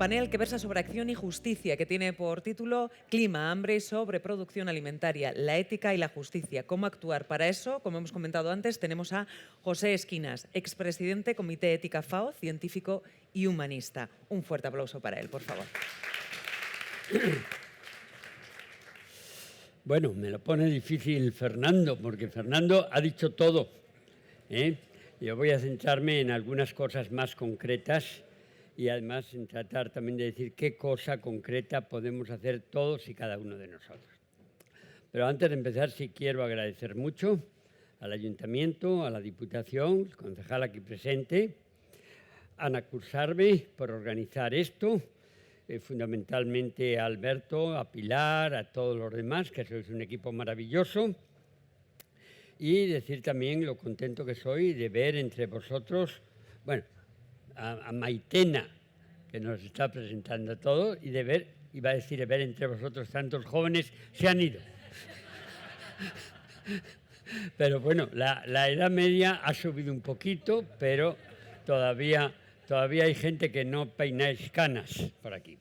panel que versa sobre acción y justicia, que tiene por título Clima, hambre y sobreproducción alimentaria, la ética y la justicia. ¿Cómo actuar? Para eso, como hemos comentado antes, tenemos a José Esquinas, expresidente Comité Ética FAO, científico y humanista. Un fuerte aplauso para él, por favor. Bueno, me lo pone difícil Fernando, porque Fernando ha dicho todo, ¿eh? Yo voy a centrarme en algunas cosas más concretas y además en tratar también de decir qué cosa concreta podemos hacer todos y cada uno de nosotros. Pero antes de empezar, sí quiero agradecer mucho al Ayuntamiento, a la Diputación, el concejal aquí presente, a Ana Cursarbe por organizar esto, fundamentalmente a Alberto, a Pilar, a todos los demás, que sois un equipo maravilloso. Y decir también lo contento que soy de ver entre vosotros, bueno, a Maitena, que nos está presentando todo, y de ver, iba a decir, de ver entre vosotros tantos jóvenes, se han ido. Pero bueno, la edad media ha subido un poquito, pero todavía hay gente que no peináis canas por aquí.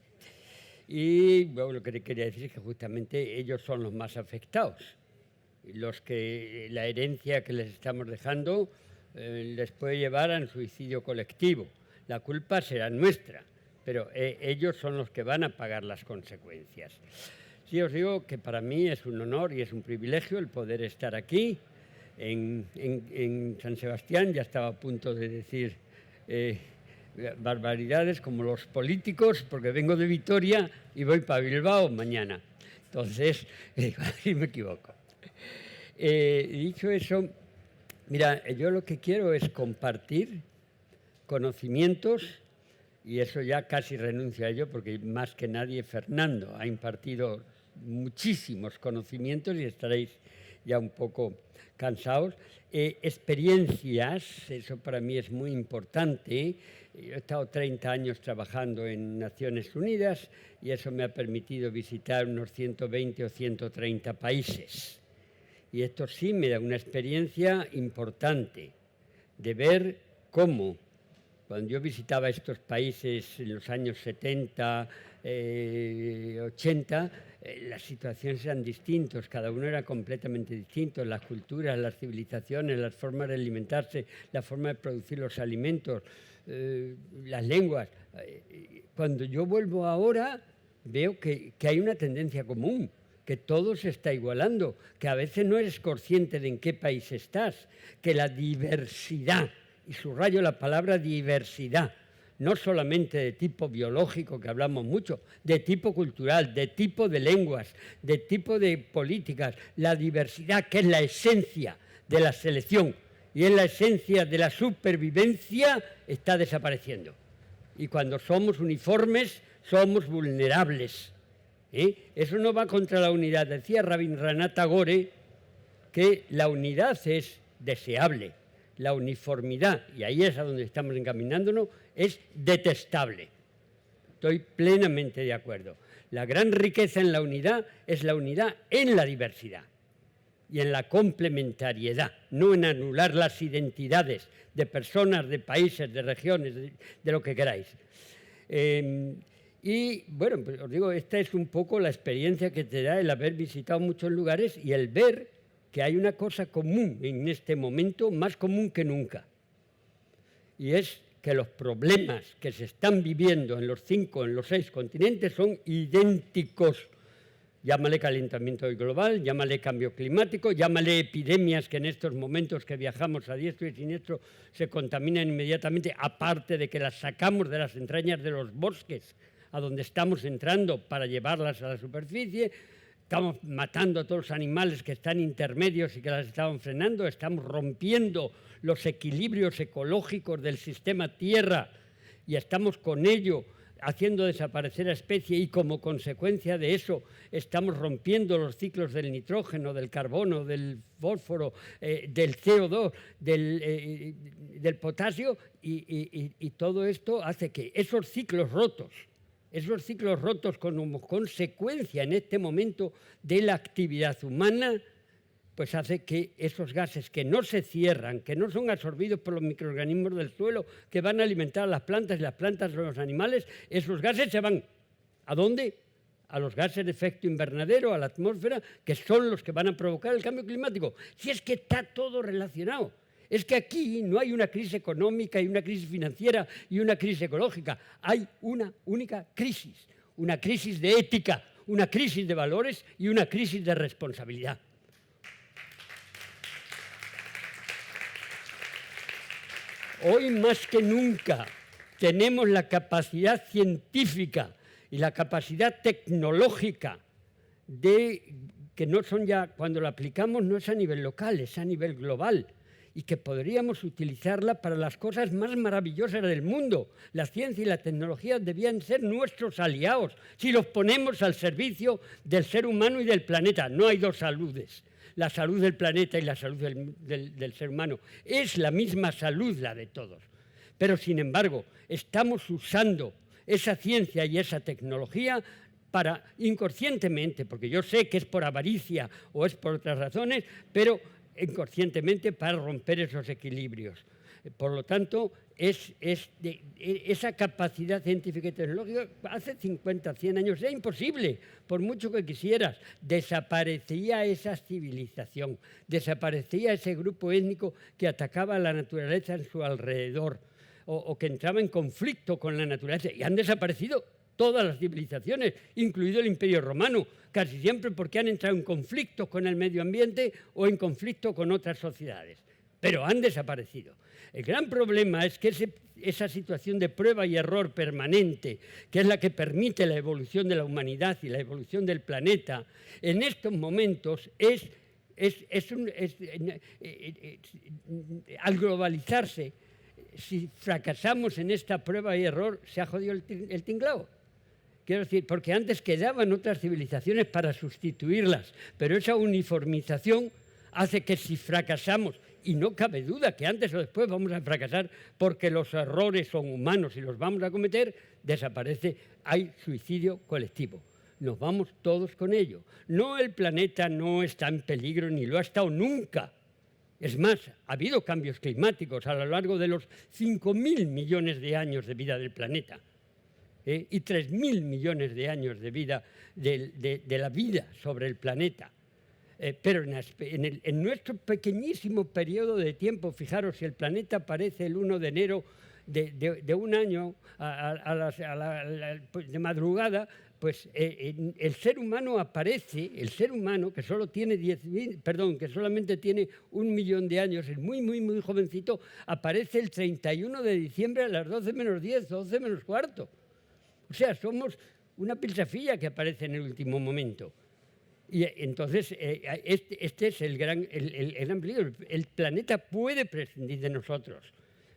Y bueno, lo que quería decir es que justamente ellos son los más afectados. Los que la herencia que les estamos dejando les puede llevar a un suicidio colectivo. La culpa será nuestra, pero ellos son los que van a pagar las consecuencias. Sí, os digo que para mí es un honor y es un privilegio el poder estar aquí en San Sebastián. Ya estaba a punto de decir barbaridades como los políticos, porque vengo de Vitoria y voy para Bilbao mañana. Entonces, así me equivoco. Dicho eso, mira, yo lo que quiero es compartir conocimientos, y eso ya casi renuncio a ello, porque más que nadie Fernando ha impartido muchísimos conocimientos y estaréis ya un poco cansados. Experiencias, eso para mí es muy importante. Yo he estado 30 años trabajando en Naciones Unidas y eso me ha permitido visitar unos 120 o 130 países. Y esto sí me da una experiencia importante de ver cómo, cuando yo visitaba estos países en los años 70, 80, las situaciones eran distintas, cada uno era completamente distinto, las culturas, las civilizaciones, las formas de alimentarse, la forma de producir los alimentos, las lenguas. Cuando yo vuelvo ahora, veo que hay una tendencia común, que todo se está igualando, que a veces no eres consciente de en qué país estás, que la diversidad, y subrayo la palabra diversidad, no solamente de tipo biológico, que hablamos mucho, de tipo cultural, de tipo de lenguas, de tipo de políticas, la diversidad que es la esencia de la selección y es la esencia de la supervivencia, está desapareciendo. Y cuando somos uniformes, somos vulnerables. Eso no va contra la unidad. Decía Rabindranath Tagore que la unidad es deseable, la uniformidad, y ahí es a donde estamos encaminándonos, es detestable. Estoy plenamente de acuerdo. La gran riqueza en la unidad es la unidad en la diversidad y en la complementariedad, no en anular las identidades de personas, de países, de regiones, de lo que queráis. Y bueno, pues os digo, esta es un poco la experiencia que te da el haber visitado muchos lugares y el ver que hay una cosa común en este momento, más común que nunca. Y es que los problemas que se están viviendo en los 5, en los 6 continentes son idénticos. Llámale calentamiento global, llámale cambio climático, llámale epidemias que en estos momentos que viajamos a diestro y siniestro se contaminan inmediatamente, aparte de que las sacamos de las entrañas de los bosques a donde estamos entrando para llevarlas a la superficie. Estamos matando a todos los animales que están intermedios y que las estaban frenando. Estamos rompiendo los equilibrios ecológicos del sistema Tierra y estamos con ello haciendo desaparecer a especie y como consecuencia de eso estamos rompiendo los ciclos del nitrógeno, del carbono, del fósforo, del CO2, del potasio y todo esto hace que esos ciclos rotos como consecuencia en este momento de la actividad humana pues hace que esos gases que no se cierran, que no son absorbidos por los microorganismos del suelo, que van a alimentar a las plantas y las plantas a los animales, esos gases se van. ¿A dónde? A los gases de efecto invernadero, a la atmósfera, que son los que van a provocar el cambio climático. Si es que está todo relacionado. Es que aquí no hay una crisis económica y una crisis financiera y una crisis ecológica. Hay una única crisis de ética, una crisis de valores y una crisis de responsabilidad. Hoy más que nunca tenemos la capacidad científica y la capacidad tecnológica que no son ya, cuando la aplicamos no es a nivel local, es a nivel global, y que podríamos utilizarla para las cosas más maravillosas del mundo. La ciencia y la tecnología debían ser nuestros aliados si los ponemos al servicio del ser humano y del planeta. No hay dos saludes. La salud del planeta y la salud del ser humano es la misma salud, la de todos. Pero, sin embargo, estamos usando esa ciencia y esa tecnología para, inconscientemente, porque yo sé que es por avaricia o es por otras razones, pero inconscientemente para romper esos equilibrios. Por lo tanto, esa capacidad científica y tecnológica hace 50, 100 años era imposible, por mucho que quisieras. Desaparecía esa civilización, desaparecía ese grupo étnico que atacaba a la naturaleza en su alrededor o que entraba en conflicto con la naturaleza. Y han desaparecido todas las civilizaciones, incluido el Imperio Romano, casi siempre porque han entrado en conflicto con el medio ambiente o en conflicto con otras sociedades. Pero han desaparecido. El gran problema es que esa situación de prueba y error permanente, que es la que permite la evolución de la humanidad y la evolución del planeta, en estos momentos al globalizarse, si fracasamos en esta prueba y error, se ha jodido el tinglao. Quiero decir, porque antes quedaban otras civilizaciones para sustituirlas, pero esa uniformización hace que si fracasamos, y no cabe duda que antes o después vamos a fracasar porque los errores son humanos y los vamos a cometer, desaparece, hay suicidio colectivo. Nos vamos todos con ello. No, el planeta no está en peligro ni lo ha estado nunca. Es más, ha habido cambios climáticos a lo largo de los 5.000 millones de años de vida del planeta. Y 3.000 millones de años de vida de la vida sobre el planeta. Pero en nuestro pequeñísimo periodo de tiempo, fijaros, si el planeta aparece el 1 de enero de un año de madrugada, pues el ser humano aparece, el ser humano que solo tiene que solamente tiene 1 millón de años, es muy, muy, muy jovencito, aparece el 31 de diciembre a las 12 menos 10, 12 menos cuarto. O sea, somos una piltrafilla que aparece en el último momento. Y entonces, este es el gran peligro. El planeta puede prescindir de nosotros.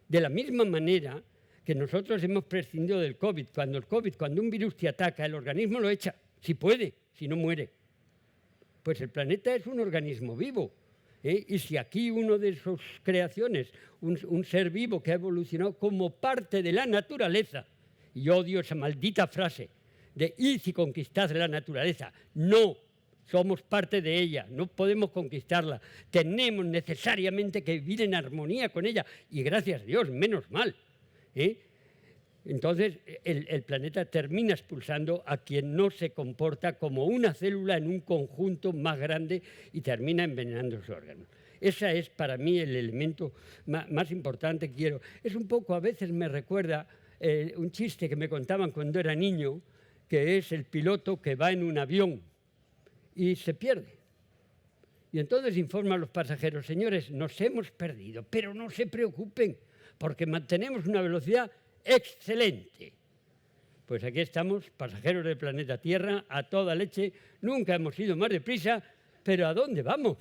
De la misma manera que nosotros hemos prescindido del COVID. Cuando un virus te ataca, el organismo lo echa, si puede, si no muere. Pues el planeta es un organismo vivo. Y si aquí uno de sus creaciones, un ser vivo que ha evolucionado como parte de la naturaleza, y odio esa maldita frase de id y conquistad la naturaleza. No, somos parte de ella, no podemos conquistarla. Tenemos necesariamente que vivir en armonía con ella. Y gracias a Dios, menos mal. Entonces, el planeta termina expulsando a quien no se comporta como una célula en un conjunto más grande y termina envenenando sus órganos. Ese es para mí el elemento más importante que quiero. Es un poco, a veces me recuerda un chiste que me contaban cuando era niño, que es el piloto que va en un avión y se pierde. Y entonces informa a los pasajeros: señores, nos hemos perdido, pero no se preocupen, porque mantenemos una velocidad excelente. Pues aquí estamos, pasajeros del planeta Tierra, a toda leche, nunca hemos ido más deprisa, pero ¿a dónde vamos?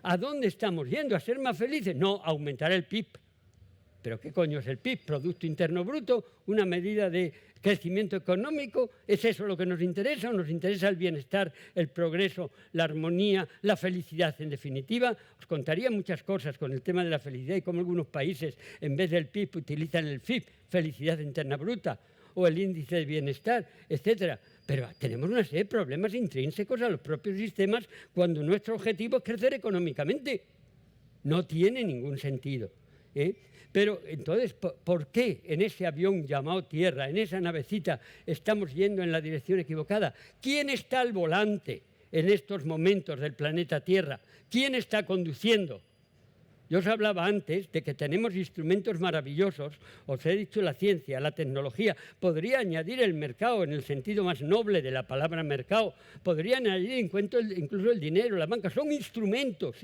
¿A dónde estamos yendo? ¿A ser más felices? No, a aumentar el PIB. ¿Pero qué coño es el PIB? Producto Interno Bruto, una medida de crecimiento económico. ¿Es eso lo que nos interesa o nos interesa el bienestar, el progreso, la armonía, la felicidad en definitiva? Os contaría muchas cosas con el tema de la felicidad y cómo algunos países en vez del PIB utilizan el FIB, felicidad interna bruta, o el índice de bienestar, etcétera. pero tenemos una serie de problemas intrínsecos a los propios sistemas cuando nuestro objetivo es crecer económicamente. No tiene ningún sentido, ¿eh? Pero entonces, ¿por qué en ese avión llamado Tierra, en esa navecita, estamos yendo en la dirección equivocada? ¿Quién está al volante en estos momentos del planeta Tierra? ¿Quién está conduciendo? Yo os hablaba antes de que tenemos instrumentos maravillosos, os he dicho la ciencia, la tecnología, podría añadir el mercado en el sentido más noble de la palabra mercado, podría añadir incluso el dinero, la banca, son instrumentos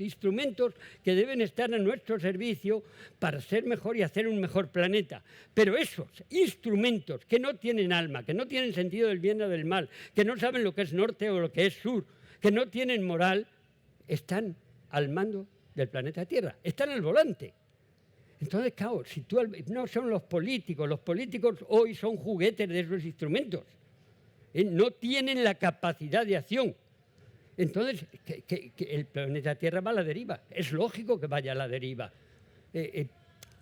que deben estar a nuestro servicio para ser mejor y hacer un mejor planeta. Pero esos instrumentos que no tienen alma, que no tienen sentido del bien o del mal, que no saben lo que es norte o lo que es sur, que no tienen moral, están al mando del planeta Tierra, están al volante. Entonces, claro, si no son los políticos hoy son juguetes de esos instrumentos, no tienen la capacidad de acción. Entonces, que el planeta Tierra va a la deriva, es lógico que vaya a la deriva.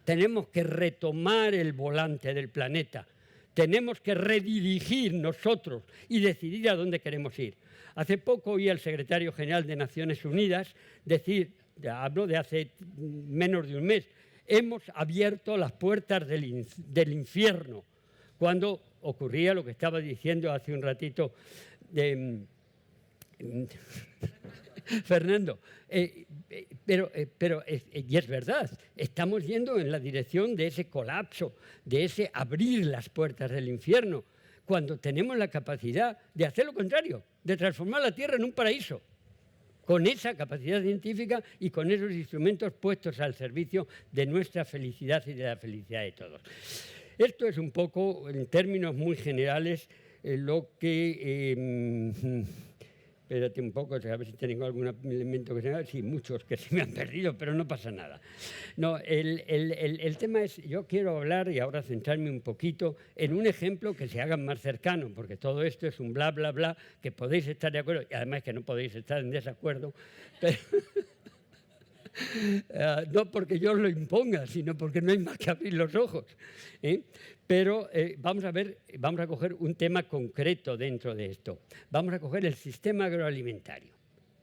Tenemos que retomar el volante del planeta, tenemos que redirigir nosotros y decidir a dónde queremos ir. Hace poco oí al secretario general de Naciones Unidas decir, hablo de hace menos de un mes, hemos abierto las puertas del infierno, cuando ocurría lo que estaba diciendo hace un ratito Fernando. Y es verdad, estamos yendo en la dirección de ese colapso, de ese abrir las puertas del infierno, cuando tenemos la capacidad de hacer lo contrario, de transformar la Tierra en un paraíso, con esa capacidad científica y con esos instrumentos puestos al servicio de nuestra felicidad y de la felicidad de todos. Esto es un poco, en términos muy generales, lo que... espérate un poco, a ver si tengo algún elemento que se me... Sí, muchos que se me han perdido, pero no pasa nada. No, el tema es, yo quiero hablar y ahora centrarme un poquito en un ejemplo que se haga más cercano, porque todo esto es un bla, bla, bla, que podéis estar de acuerdo, y además que no podéis estar en desacuerdo, pero... no porque yo os lo imponga, sino porque no hay más que abrir los ojos, ¿eh? Pero vamos a coger un tema concreto dentro de esto. Vamos a coger el sistema agroalimentario.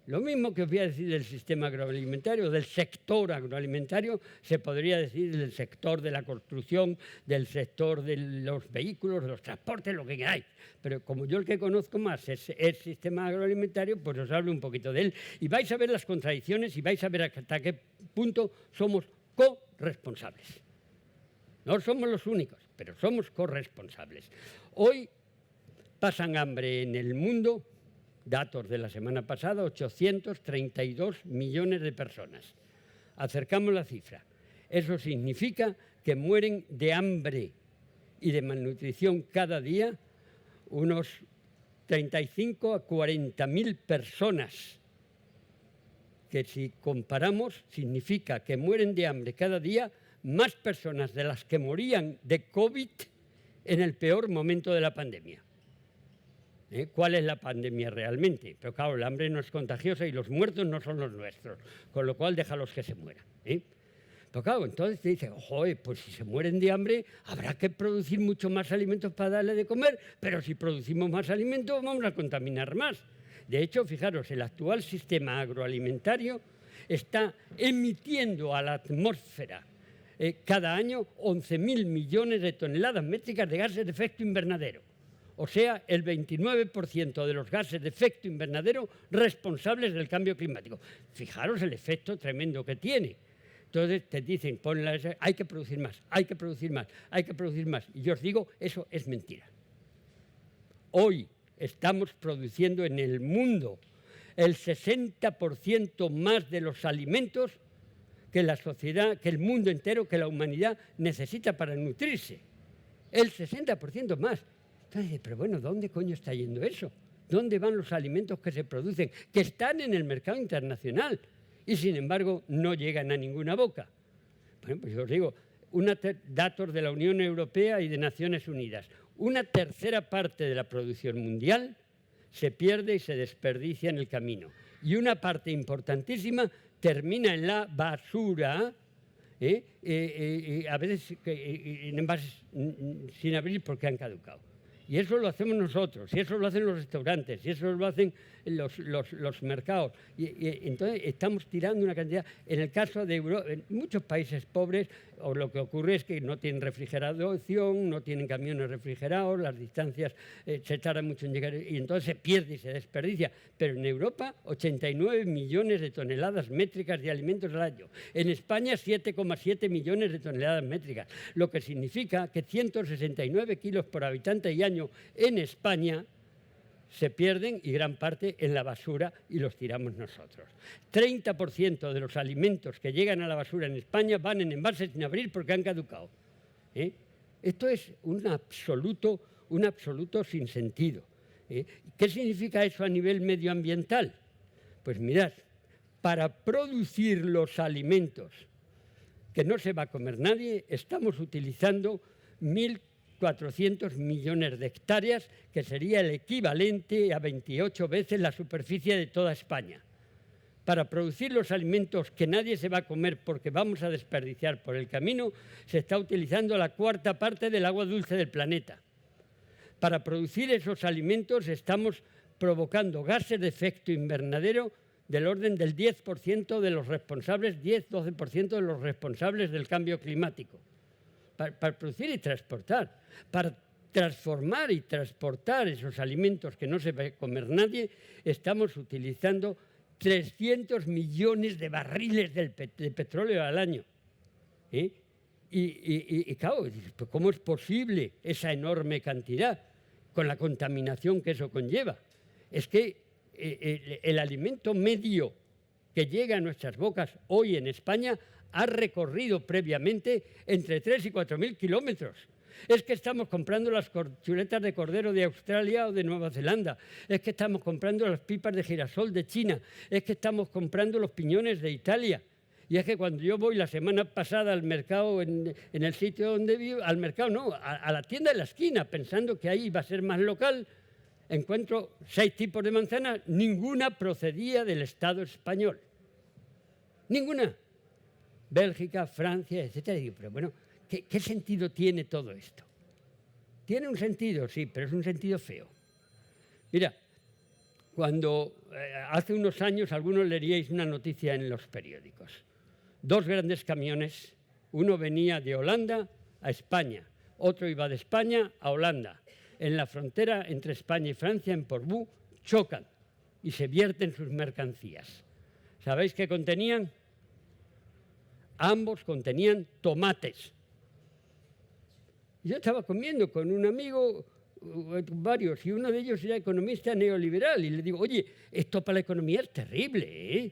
Lo mismo que os voy a decir del sistema agroalimentario, del sector agroalimentario, se podría decir del sector de la construcción, del sector de los vehículos, de los transportes, lo que queráis. Pero como yo el que conozco más es el sistema agroalimentario, pues os hablo un poquito de él. Y vais a ver las contradicciones y vais a ver hasta qué punto somos corresponsables. No somos los únicos, pero somos corresponsables. Hoy pasan hambre en el mundo, datos de la semana pasada, 832 millones de personas. Acercamos la cifra. Eso significa que mueren de hambre y de malnutrición cada día unos 35 a 40.000 personas, que si comparamos significa que mueren de hambre cada día más personas de las que morían de COVID en el peor momento de la pandemia. ¿Cuál es la pandemia realmente? Pero claro, el hambre no es contagiosa y los muertos no son los nuestros, con lo cual déjalos que se mueran. Pero claro, entonces te dicen, joder, pues si se mueren de hambre habrá que producir mucho más alimentos para darle de comer, pero si producimos más alimentos vamos a contaminar más. De hecho, fijaros, el actual sistema agroalimentario está emitiendo a la atmósfera cada año 11.000 millones de toneladas métricas de gases de efecto invernadero. O sea, el 29% de los gases de efecto invernadero responsables del cambio climático. Fijaros el efecto tremendo que tiene. Entonces te dicen, hay que producir más, hay que producir más, hay que producir más. Y yo os digo, eso es mentira. Hoy estamos produciendo en el mundo el 60% más de los alimentos que la sociedad, que el mundo entero, que la humanidad necesita para nutrirse. El 60% más. Entonces, pero bueno, ¿dónde coño está yendo eso? ¿Dónde van los alimentos que se producen, que están en el mercado internacional y sin embargo no llegan a ninguna boca? Bueno, pues yo os digo, datos de la Unión Europea y de Naciones Unidas. Una tercera parte de la producción mundial se pierde y se desperdicia en el camino. Y una parte importantísima termina en la basura, a veces en envases sin abrir porque han caducado. Y eso lo hacemos nosotros, y eso lo hacen los restaurantes, y eso lo hacen los mercados. Y entonces estamos tirando una cantidad. En el caso de Europa, en muchos países pobres, o lo que ocurre es que no tienen refrigeración, no tienen camiones refrigerados, las distancias se tardan mucho en llegar, y entonces se pierde y se desperdicia. Pero en Europa, 89 millones de toneladas métricas de alimentos al año. En España, 7,7 millones de toneladas métricas, lo que significa que 169 kilos por habitante y año en España se pierden, y gran parte en la basura, y los tiramos nosotros. 30% de los alimentos que llegan a la basura en España van en envases sin abrir porque han caducado. Esto es un absoluto sinsentido. ¿Qué significa eso a nivel medioambiental? Pues mirad, para producir los alimentos que no se va a comer nadie, estamos utilizando 1.400 millones de hectáreas, que sería el equivalente a 28 veces la superficie de toda España. Para producir los alimentos que nadie se va a comer porque vamos a desperdiciar por el camino, se está utilizando la cuarta parte del agua dulce del planeta. Para producir esos alimentos estamos provocando gases de efecto invernadero del orden del 10% de los responsables, 10-12% de los responsables del cambio climático. Para producir y transportar, para transformar y transportar esos alimentos que no se va a comer nadie, estamos utilizando 300 millones de barriles de petróleo al año. Y claro, ¿cómo es posible esa enorme cantidad con la contaminación que eso conlleva? Es que el alimento medio que llega a nuestras bocas hoy en España ha recorrido previamente entre 3.000 y 4.000 kilómetros. Es que estamos comprando las chuletas de cordero de Australia o de Nueva Zelanda. Es que estamos comprando las pipas de girasol de China. Es que estamos comprando los piñones de Italia. Y es que cuando yo voy la semana pasada al mercado en el sitio donde vivo, al mercado no, a la tienda de la esquina, pensando que ahí iba a ser más local, encuentro 6 tipos de manzanas, ninguna procedía del Estado español. Ninguna. Bélgica, Francia, etcétera. Y digo, pero bueno, ¿qué sentido tiene todo esto? Tiene un sentido, sí, pero es un sentido feo. Mira, cuando hace unos años algunos leeríais una noticia en los periódicos. 2 grandes camiones, uno venía de Holanda a España, otro iba de España a Holanda. En la frontera entre España y Francia, en Portbou, chocan y se vierten sus mercancías. ¿Sabéis qué contenían? Ambos contenían tomates. Yo estaba comiendo con un amigo, varios, y uno de ellos era economista neoliberal, y le digo, oye, esto para la economía es terrible, ¿eh?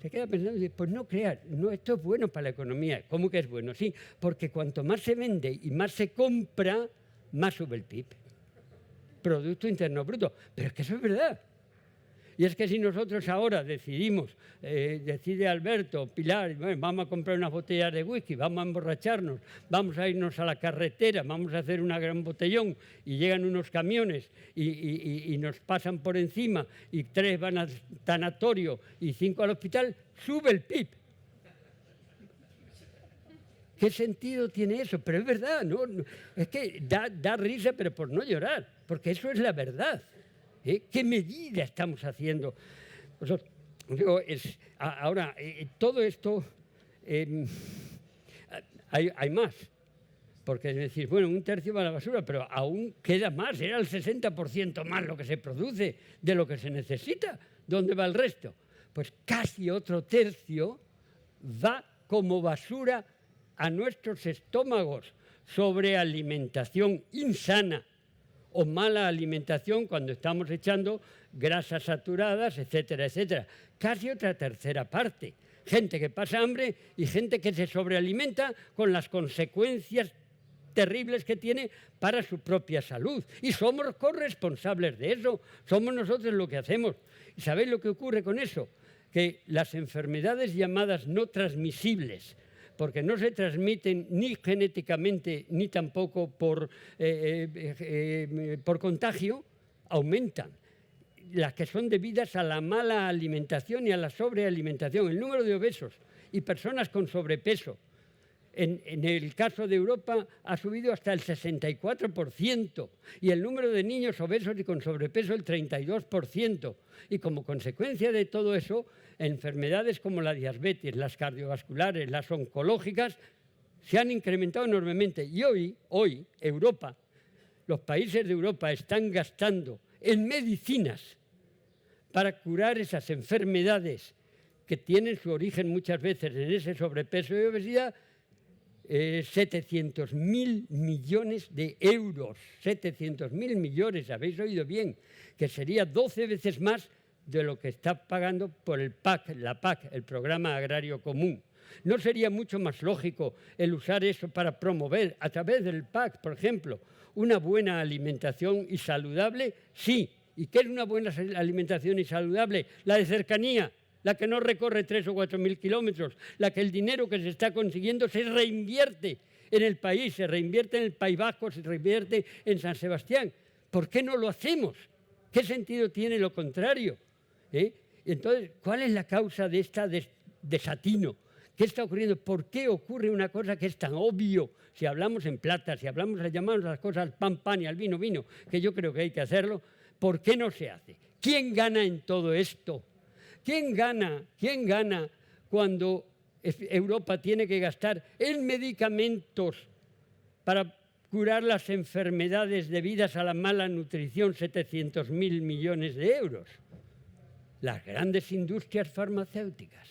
Se queda pensando y dice, pues no creas, no, esto es bueno para la economía. ¿Cómo que es bueno? Sí, porque cuanto más se vende y más se compra, más sube el PIB, Producto Interno Bruto. Pero es que eso es verdad. Y es que si nosotros ahora decidimos, decide Alberto, Pilar, bueno, vamos a comprar unas botellas de whisky, vamos a emborracharnos, vamos a irnos a la carretera, vamos a hacer un gran botellón, y llegan unos camiones y nos pasan por encima, y 3 van al tanatorio y 5 al hospital, sube el PIB. ¿Qué sentido tiene eso? Pero es verdad, ¿no? Es que da risa, pero por no llorar, porque eso es la verdad. ¿Qué medida estamos haciendo? Ahora, todo esto, hay más, porque es decir, bueno, 1/3 va a la basura, pero aún queda más, era el 60% más lo que se produce de lo que se necesita. ¿Dónde va el resto? Pues casi otro tercio va como basura a nuestros estómagos, sobre alimentación insana o mala alimentación, cuando estamos echando grasas saturadas, etcétera, etcétera. Casi otra tercera parte. Gente que pasa hambre y gente que se sobrealimenta, con las consecuencias terribles que tiene para su propia salud. Y somos corresponsables de eso. Somos nosotros lo que hacemos. ¿Y sabéis lo que ocurre con eso? Que las enfermedades llamadas no transmisibles, porque no se transmiten ni genéticamente ni tampoco por contagio, aumentan. Las que son debidas a la mala alimentación y a la sobrealimentación. El número de obesos y personas con sobrepeso En el caso de Europa ha subido hasta el 64% y el número de niños obesos y con sobrepeso el 32%. Y como consecuencia de todo eso, enfermedades como la diabetes, las cardiovasculares, las oncológicas, se han incrementado enormemente. Y hoy Europa, los países de Europa están gastando en medicinas para curar esas enfermedades que tienen su origen muchas veces en ese sobrepeso y obesidad, 700.000 millones de euros. 700.000 millones, habéis oído bien, que sería 12 veces más de lo que está pagando por el PAC, la PAC, el Programa Agrario Común. ¿No sería mucho más lógico el usar eso para promover, a través del PAC, por ejemplo, una buena alimentación y saludable? Sí. ¿Y qué es una buena alimentación y saludable? La de cercanía, la que no recorre 3.000 o 4.000 kilómetros, la que el dinero que se está consiguiendo se reinvierte en el país, se reinvierte en el País Vasco, se reinvierte en San Sebastián. ¿Por qué no lo hacemos? ¿Qué sentido tiene lo contrario? Entonces, ¿cuál es la causa de esta desatino? ¿Qué está ocurriendo? ¿Por qué ocurre una cosa que es tan obvio? Si hablamos en plata, si llamamos las cosas al pan, pan y al vino, vino, que yo creo que hay que hacerlo, ¿por qué no se hace? ¿Quién gana en todo esto? ¿Quién gana cuando Europa tiene que gastar en medicamentos para curar las enfermedades debidas a la mala nutrición 700.000 millones de euros? Las grandes industrias farmacéuticas.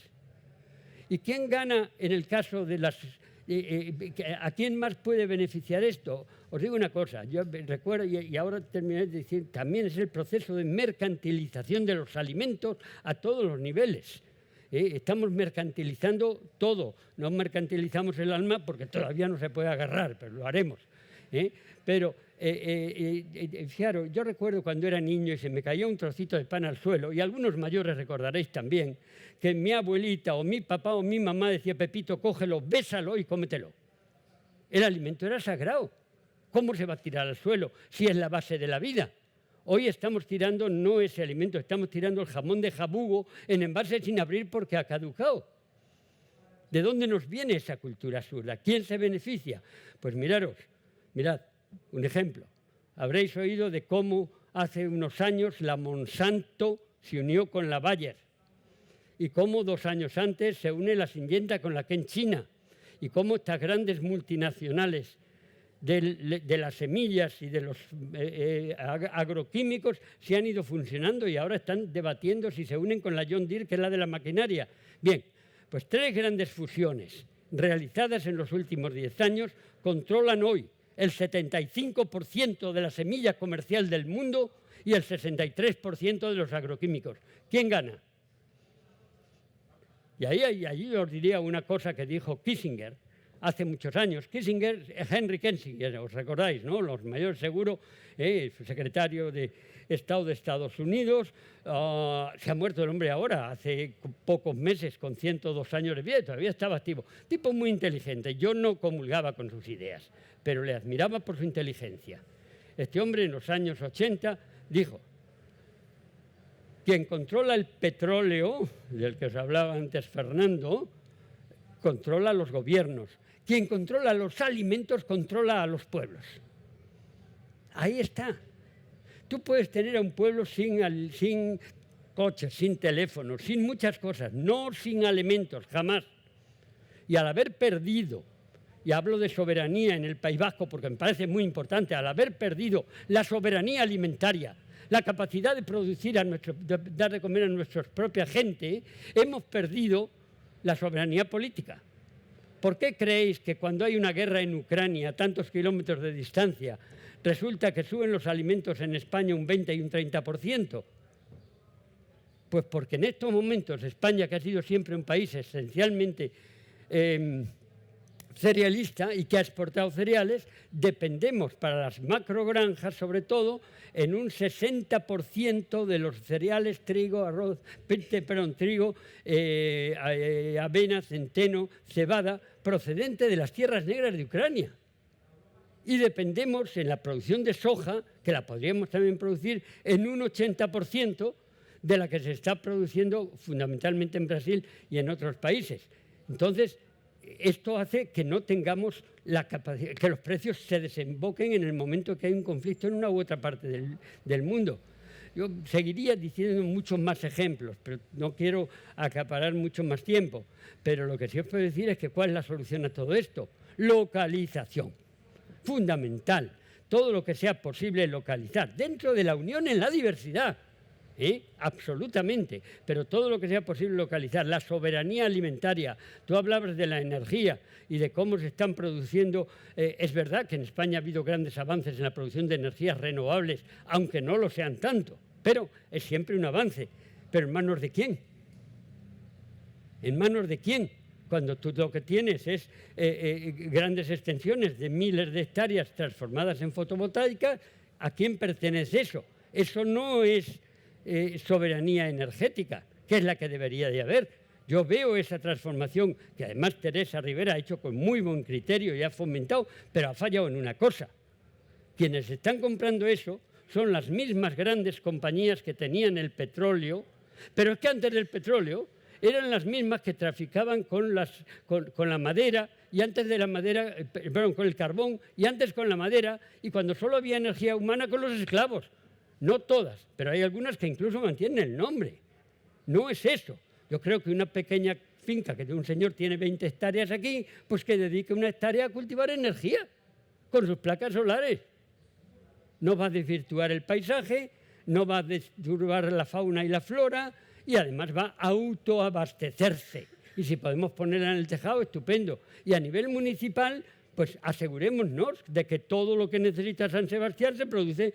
¿Y quién gana en el caso de las... ¿A quién más puede beneficiar esto? Os digo una cosa, yo recuerdo, y ahora terminé de decir, también es el proceso de mercantilización de los alimentos a todos los niveles. Estamos mercantilizando todo, no mercantilizamos el alma porque todavía no se puede agarrar, pero lo haremos. Pero, fijaros, yo recuerdo cuando era niño y se me caía un trocito de pan al suelo, y algunos mayores recordaréis también, que mi abuelita o mi papá o mi mamá decía, Pepito, cógelo, bésalo y cómetelo. El alimento era sagrado. ¿Cómo se va a tirar al suelo si es la base de la vida? Hoy estamos tirando no ese alimento, estamos tirando el jamón de jabugo en envase sin abrir porque ha caducado. ¿De dónde nos viene esa cultura absurda? ¿Quién se beneficia? Pues mirad, un ejemplo. Habréis oído de cómo hace unos años la Monsanto se unió con la Bayer y cómo 2 años antes se une la Syngenta con la Ken China y cómo estas grandes multinacionales de las semillas y de los agroquímicos se han ido funcionando y ahora están debatiendo si se unen con la John Deere, que es la de la maquinaria. Bien, pues 3 grandes fusiones realizadas en los últimos 10 años controlan hoy el 75% de la semilla comercial del mundo y el 63% de los agroquímicos. ¿Quién gana? Y ahí os diría una cosa que dijo Kissinger hace muchos años. Henry Kissinger, os recordáis, ¿no? Los mayores seguro, secretario de Estado de Estados Unidos. Se ha muerto el hombre ahora, hace pocos meses, con 102 años de vida, todavía estaba activo. Tipo muy inteligente. Yo no comulgaba con sus ideas, pero le admiraba por su inteligencia. Este hombre en los años 80 dijo: quien controla el petróleo, del que os hablaba antes Fernando, controla los gobiernos. Quien controla los alimentos, controla a los pueblos. Ahí está. Tú puedes tener a un pueblo sin coches, sin teléfonos, sin muchas cosas, no sin alimentos, jamás. Y al haber perdido, y hablo de soberanía en el País Vasco porque me parece muy importante, al haber perdido la soberanía alimentaria, la capacidad de producir, de dar de comer a nuestra propia gente, hemos perdido la soberanía política. ¿Por qué creéis que cuando hay una guerra en Ucrania, a tantos kilómetros de distancia, resulta que suben los alimentos en España un 20 y un 30%? Pues porque en estos momentos España, que ha sido siempre un país esencialmente cerealista y que ha exportado cereales, dependemos para las macrogranjas, sobre todo, en un 60% de los cereales, trigo, avena, centeno, cebada, procedente de las tierras negras de Ucrania. Y dependemos en la producción de soja, que la podríamos también producir, en un 80% de la que se está produciendo fundamentalmente en Brasil y en otros países. Entonces, esto hace que no tengamos la capacidad, que los precios se desemboquen en el momento que hay un conflicto en una u otra parte del mundo. Yo seguiría diciendo muchos más ejemplos, pero no quiero acaparar mucho más tiempo. Pero lo que sí os puedo decir es que ¿cuál es la solución a todo esto? Localización. Fundamental. Todo lo que sea posible localizar. Dentro de la unión en la diversidad. Absolutamente. Pero todo lo que sea posible localizar. La soberanía alimentaria. Tú hablabas de la energía y de cómo se están produciendo. Es verdad que en España ha habido grandes avances en la producción de energías renovables, aunque no lo sean tanto. Pero es siempre un avance. ¿Pero en manos de quién? ¿En manos de quién? Cuando tú lo que tienes es grandes extensiones de miles de hectáreas transformadas en fotovoltaica, ¿a quién pertenece eso? Eso no es soberanía energética, que es la que debería de haber. Yo veo esa transformación, que además Teresa Rivera ha hecho con muy buen criterio y ha fomentado, pero ha fallado en una cosa. Quienes están comprando eso son las mismas grandes compañías que tenían el petróleo, pero es que antes del petróleo eran las mismas que traficaban con la madera, y antes de la madera, con el carbón, y antes con la madera, y cuando solo había energía humana con los esclavos. No todas, pero hay algunas que incluso mantienen el nombre. No es eso. Yo creo que una pequeña finca que de un señor tiene 20 hectáreas aquí, pues que dedique una hectárea a cultivar energía con sus placas solares. No va a desvirtuar el paisaje, no va a desturbar la fauna y la flora, y además va a autoabastecerse. Y si podemos ponerla en el tejado, estupendo. Y a nivel municipal, pues asegurémonos de que todo lo que necesita San Sebastián se produce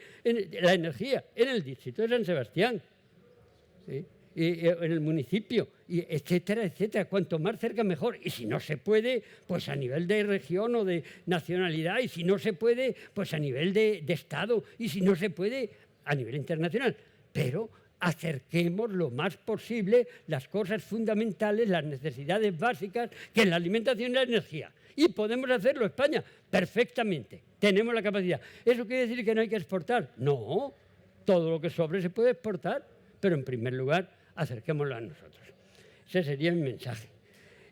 la energía en el distrito de San Sebastián, ¿sí? Y en el municipio, y etcétera, etcétera. Cuanto más cerca, mejor. Y si no se puede, pues a nivel de región o de nacionalidad. Y si no se puede, pues a nivel de Estado. Y si no se puede, a nivel internacional. Pero acerquemos lo más posible las cosas fundamentales, las necesidades básicas, que es la alimentación y la energía. Y podemos hacerlo España perfectamente. Tenemos la capacidad. ¿Eso quiere decir que no hay que exportar? No. Todo lo que sobre se puede exportar. Pero en primer lugar, acerquémoslo a nosotros. Ese sería mi mensaje.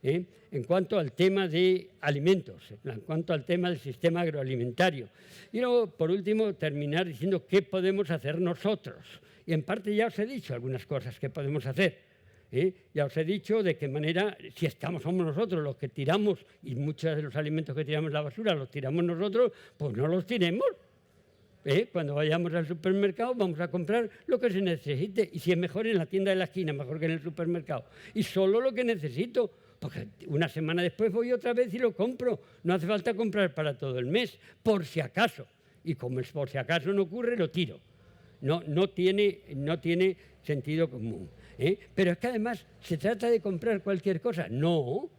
En cuanto al tema de alimentos, en cuanto al tema del sistema agroalimentario. Y luego, por último, terminar diciendo qué podemos hacer nosotros. Y en parte ya os he dicho algunas cosas que podemos hacer. Ya os he dicho de qué manera, si somos nosotros los que tiramos, y muchos de los alimentos que tiramos a la basura los tiramos nosotros, pues no los tiremos. Cuando vayamos al supermercado vamos a comprar lo que se necesite. Y si es mejor en la tienda de la esquina, mejor que en el supermercado. Y solo lo que necesito, porque una semana después voy otra vez y lo compro. No hace falta comprar para todo el mes, por si acaso. Y como es por si acaso no ocurre, lo tiro. No tiene sentido común. Pero es que además se trata de comprar cualquier cosa. No,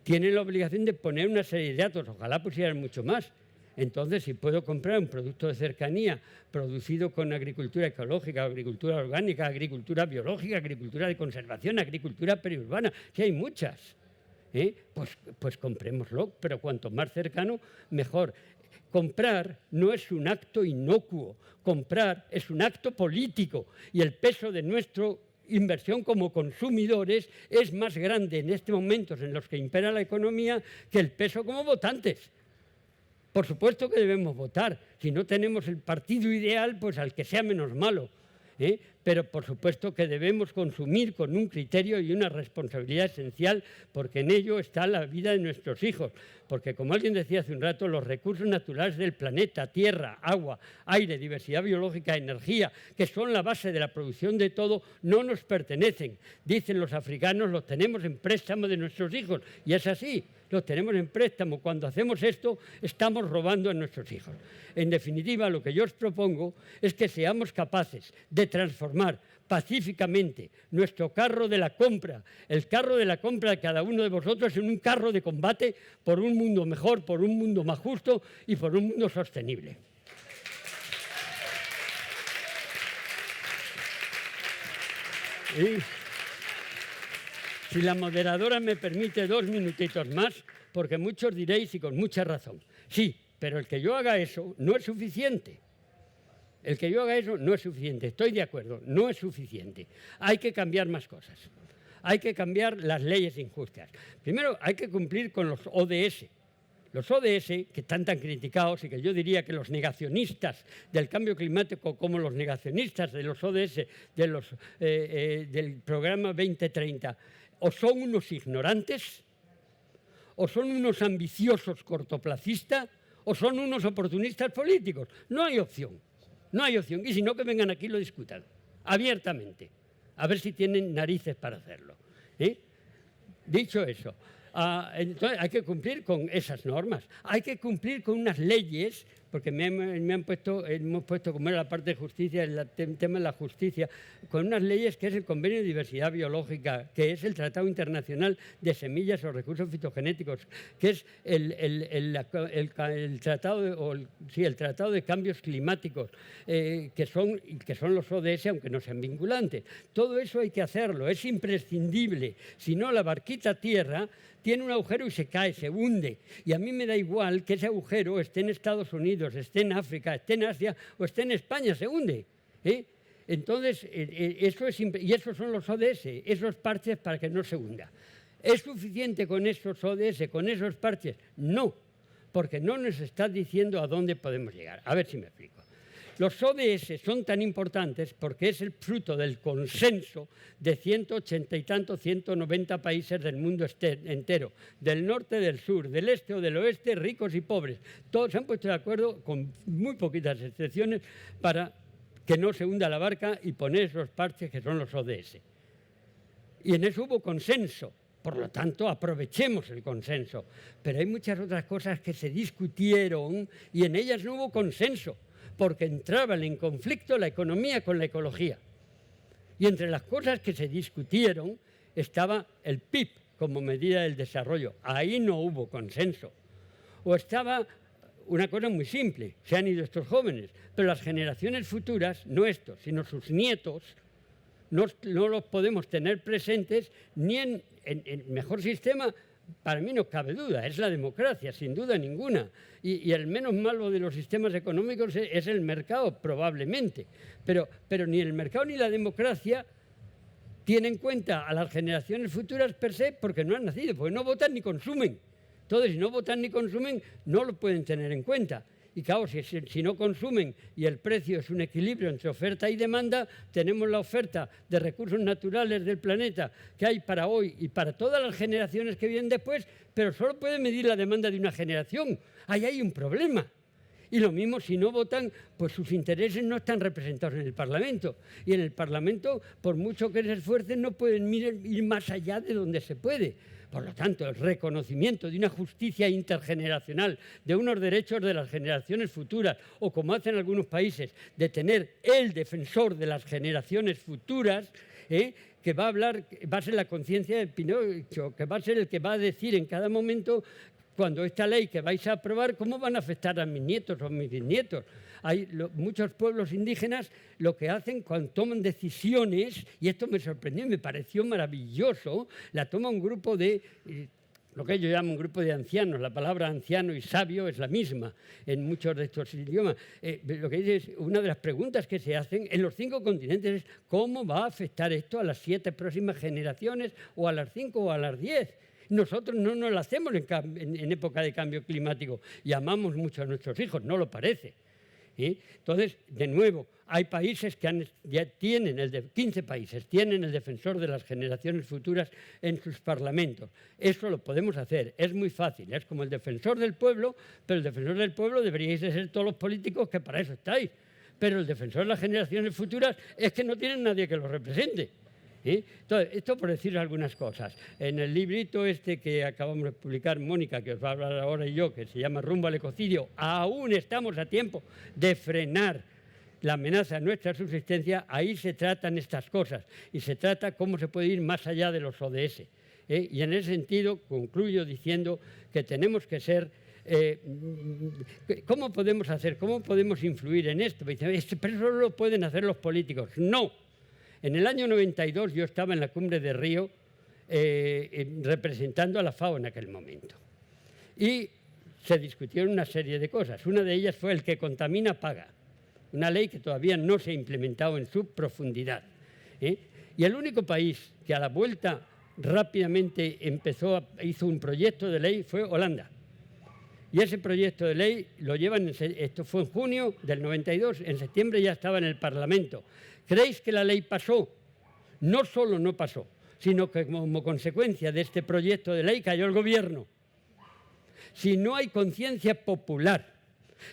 tienen la obligación de poner una serie de datos. Ojalá pusieran mucho más. Entonces, si puedo comprar un producto de cercanía producido con agricultura ecológica, agricultura orgánica, agricultura biológica, agricultura de conservación, agricultura periurbana, que hay muchas, pues comprémoslo, pero cuanto más cercano, mejor. Comprar no es un acto inocuo, comprar es un acto político, y el peso de nuestra inversión como consumidores es más grande en estos momentos en los que impera la economía que el peso como votantes. Por supuesto que debemos votar. Si no tenemos el partido ideal, pues al que sea menos malo. Pero por supuesto que debemos consumir con un criterio y una responsabilidad esencial, porque en ello está la vida de nuestros hijos. Porque, como alguien decía hace un rato, los recursos naturales del planeta, tierra, agua, aire, diversidad biológica, energía, que son la base de la producción de todo, no nos pertenecen. Dicen los africanos, los tenemos en préstamo de nuestros hijos. Y es así. Los tenemos en préstamo. Cuando hacemos esto, estamos robando a nuestros hijos. En definitiva, lo que yo os propongo es que seamos capaces de transformar pacíficamente nuestro carro de la compra, el carro de la compra de cada uno de vosotros, en un carro de combate por un mundo mejor, por un mundo más justo y por un mundo sostenible. Si la moderadora me permite 2 minutitos más, porque muchos diréis, y con mucha razón, sí, pero el que yo haga eso no es suficiente. El que yo haga eso no es suficiente, estoy de acuerdo, no es suficiente. Hay que cambiar más cosas. hay que cambiar las leyes injustas. Primero, hay que cumplir con los ODS. Los ODS, que están tan criticados y que yo diría que los negacionistas del cambio climático como los negacionistas de los ODS del programa 2030, o son unos ignorantes, o son unos ambiciosos cortoplacistas, o son unos oportunistas políticos. No hay opción, no hay opción. Y si no, que vengan aquí y lo discutan abiertamente, a ver si tienen narices para hacerlo. Dicho eso, entonces hay que cumplir con esas normas, hay que cumplir con unas leyes, porque hemos puesto, como era la parte de justicia, el tema de la justicia, con unas leyes que es el Convenio de Diversidad Biológica, que es el Tratado Internacional de Semillas o Recursos Fitogenéticos, que es el Tratado de Cambios Climáticos, que son los ODS, aunque no sean vinculantes. Todo eso hay que hacerlo, es imprescindible. Si no, la barquita tierra tiene un agujero y se cae, se hunde. Y a mí me da igual que ese agujero esté en Estados Unidos, esté en África, esté en Asia o esté en España, se hunde. Entonces, y esos son los ODS, esos parches para que no se hunda. ¿Es suficiente con esos ODS, con esos parches? No, porque no nos está diciendo a dónde podemos llegar. A ver si me explico. Los ODS son tan importantes porque es el fruto del consenso de 180 y tanto, 190 países del mundo entero, del norte, del sur, del este o del oeste, ricos y pobres. Todos se han puesto de acuerdo, con muy poquitas excepciones, para que no se hunda la barca y poner esos parches que son los ODS. Y en eso hubo consenso. Por lo tanto, aprovechemos el consenso. Pero hay muchas otras cosas que se discutieron y en ellas no hubo consenso, porque entraban en conflicto la economía con la ecología. Y entre las cosas que se discutieron estaba el PIB como medida del desarrollo. Ahí no hubo consenso. O estaba una cosa muy simple, se han ido estos jóvenes, pero las generaciones futuras, no estos, sino sus nietos, no los podemos tener presentes ni en el mejor sistema. Para mí no cabe duda, es la democracia, sin duda ninguna. Y el menos malo de los sistemas económicos es el mercado, probablemente. Pero ni el mercado ni la democracia tienen en cuenta a las generaciones futuras per se porque no han nacido, porque no votan ni consumen. Entonces, si no votan ni consumen, no lo pueden tener en cuenta. Y claro, si no consumen y el precio es un equilibrio entre oferta y demanda, tenemos la oferta de recursos naturales del planeta que hay para hoy y para todas las generaciones que vienen después, pero solo puede medir la demanda de una generación. Ahí hay un problema. Y lo mismo, si no votan, pues sus intereses no están representados en el Parlamento. Y en el Parlamento, por mucho que se esfuercen, no pueden ir más allá de donde se puede. Por lo tanto, el reconocimiento de una justicia intergeneracional, de unos derechos de las generaciones futuras, o como hacen algunos países, de tener el defensor de las generaciones futuras, que va a ser la conciencia de Pinocho, que va a ser el que va a decir en cada momento, cuando esta ley que vais a aprobar, ¿cómo van a afectar a mis nietos o a mis bisnietos? Hay muchos pueblos indígenas lo que hacen cuando toman decisiones, y esto me sorprendió y me pareció maravilloso, la toma un grupo de, lo que yo llamo un grupo de ancianos. La palabra anciano y sabio es la misma en muchos de estos idiomas. Lo que dice es, una de las preguntas que se hacen en los 5 continentes es ¿cómo va a afectar esto a las 7 próximas generaciones o a las 5 o a las 10? Nosotros no nos lo hacemos en época de cambio climático y amamos mucho a nuestros hijos, no lo parece. Entonces, de nuevo, hay países que ya tienen, 15 países, tienen el defensor de las generaciones futuras en sus parlamentos. Eso lo podemos hacer, es muy fácil, es como el defensor del pueblo, pero el defensor del pueblo deberíais de ser todos los políticos que para eso estáis. Pero el defensor de las generaciones futuras es que no tienen nadie que los represente. Entonces, esto por decir algunas cosas. En el librito este que acabamos de publicar, Mónica, que os va a hablar ahora y yo, que se llama Rumbo al ecocidio, aún estamos a tiempo de frenar la amenaza a nuestra subsistencia. Ahí se tratan estas cosas y se trata cómo se puede ir más allá de los ODS. Y en ese sentido concluyo diciendo que tenemos que ser... ¿Cómo podemos hacer? ¿Cómo podemos influir en esto? Pero eso lo pueden hacer los políticos. No. En el año 92 yo estaba en la cumbre de Río representando a la FAO en aquel momento. Y se discutieron una serie de cosas. Una de ellas fue el que contamina paga. Una ley que todavía no se ha implementado en su profundidad. Y el único país que a la vuelta rápidamente hizo un proyecto de ley, fue Holanda. Y ese proyecto de ley lo llevan, esto fue en junio del 92, en septiembre ya estaba en el Parlamento. ¿Creéis que la ley pasó? No solo no pasó, sino que como consecuencia de este proyecto de ley cayó el gobierno. Si no hay conciencia popular,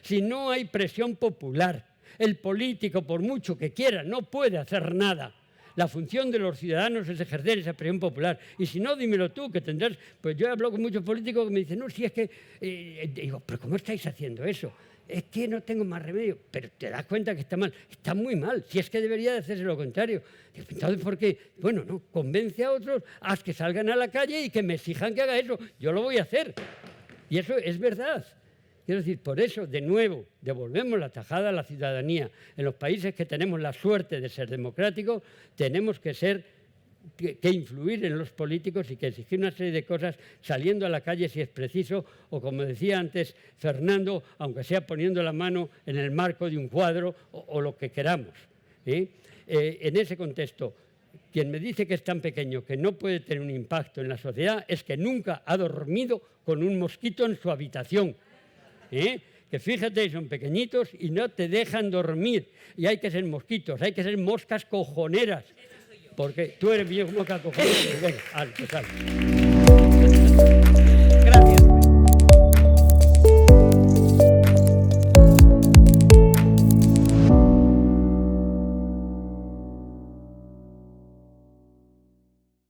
si no hay presión popular, el político, por mucho que quiera, no puede hacer nada. La función de los ciudadanos es ejercer esa presión popular. Y si no, dímelo tú, que tendrás... Pues yo hablo con muchos políticos que me dicen, no, si es que... digo, pero ¿cómo estáis haciendo eso? Es que no tengo más remedio. Pero te das cuenta que está mal. Está muy mal. Si es que debería de hacerse lo contrario. Digo, entonces, ¿por qué? Bueno, no, convence a otros, haz que salgan a la calle y que me exijan que haga eso. Yo lo voy a hacer. Y eso es verdad. Quiero decir, por eso, de nuevo, devolvemos la tajada a la ciudadanía. En los países que tenemos la suerte de ser democráticos, tenemos que influir en los políticos y que exigir una serie de cosas saliendo a la calle si es preciso, o como decía antes Fernando, aunque sea poniendo la mano en el marco de un cuadro o lo que queramos. En ese contexto, quien me dice que es tan pequeño que no puede tener un impacto en la sociedad es que nunca ha dormido con un mosquito en su habitación. Que fíjate, son pequeñitos y no te dejan dormir. Y hay que ser mosquitos, hay que ser moscas cojoneras. Porque tú eres bien mosca cojonera. Pues venga, pues